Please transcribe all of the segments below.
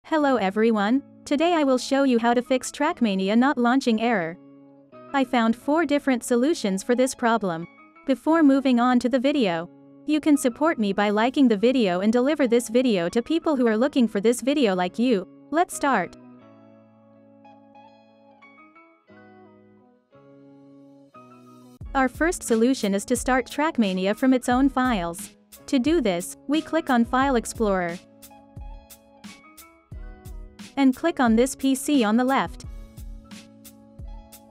Hello everyone, today I will show you how to fix Trackmania not launching error. I found 4 different solutions for this problem. Before moving on to the video, you can support me by liking the video and deliver this video to people who are looking for this video like you. Let's start. Our first solution is to start Trackmania from its own files. To do this, we click on File Explorer and click on this PC on the left.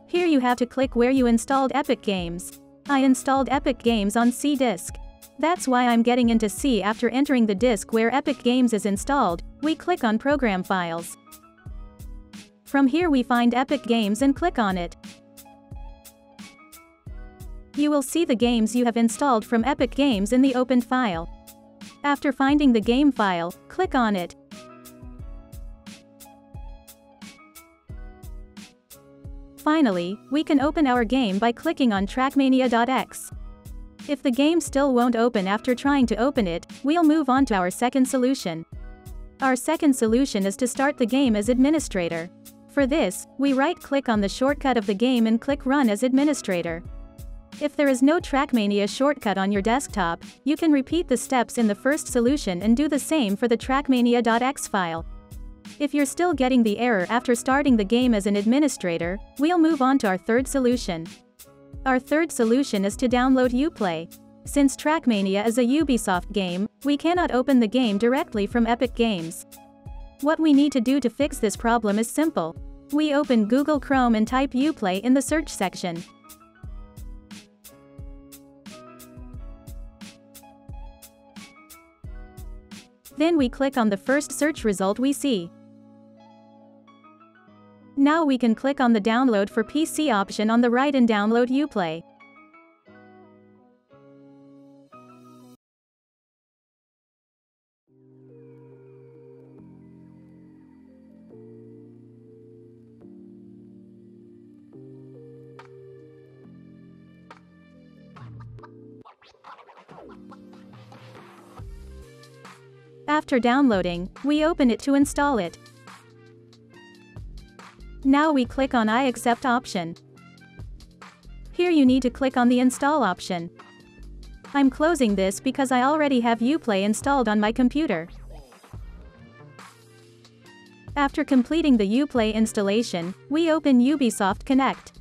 Here you have to click where you installed Epic Games. I installed Epic Games on C disk. That's why I'm getting into C. After entering the disk where Epic Games is installed, we click on Program Files. From here we find Epic Games and click on it. You will see the games you have installed from Epic Games in the opened file. After finding the game file, click on it. Finally, we can open our game by clicking on Trackmania.exe. If the game still won't open after trying to open it, we'll move on to our second solution. Our second solution is to start the game as administrator. For this, we right-click on the shortcut of the game and click Run as administrator. If there is no Trackmania shortcut on your desktop, you can repeat the steps in the first solution and do the same for the Trackmania.exe file. If you're still getting the error after starting the game as an administrator, we'll move on to our third solution. Our third solution is to download Uplay. Since Trackmania is a Ubisoft game, we cannot open the game directly from Epic Games. What we need to do to fix this problem is simple. We open Google Chrome and type Uplay in the search section. Then we click on the first search result we see. Now we can click on the Download for PC option on the right and download Uplay. After downloading, we open it to install it. Now we click on I accept option. Here you need to click on the install option. I'm closing this because I already have Uplay installed on my computer. After completing the Uplay installation, we open Ubisoft Connect.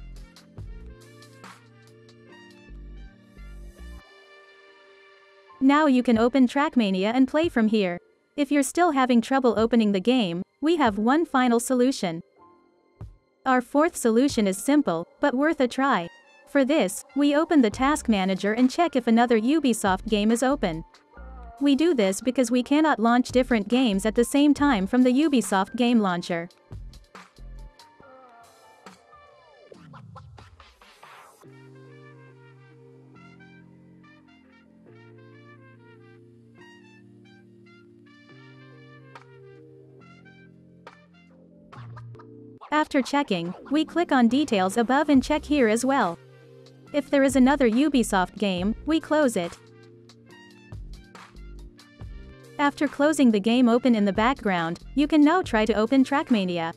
Now you can open Trackmania and play from here. If you're still having trouble opening the game, we have one final solution. Our fourth solution is simple, but worth a try. For this, we open the Task Manager and check if another Ubisoft game is open. We do this because we cannot launch different games at the same time from the Ubisoft Game Launcher. After checking, we click on Details above and check here as well. If there is another Ubisoft game, we close it. After closing the game open in the background, you can now try to open Trackmania.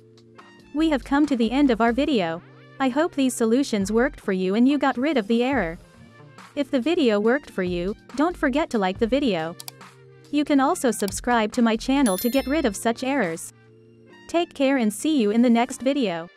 We have come to the end of our video. I hope these solutions worked for you and you got rid of the error. If the video worked for you, don't forget to like the video. You can also subscribe to my channel to get rid of such errors. Take care and see you in the next video.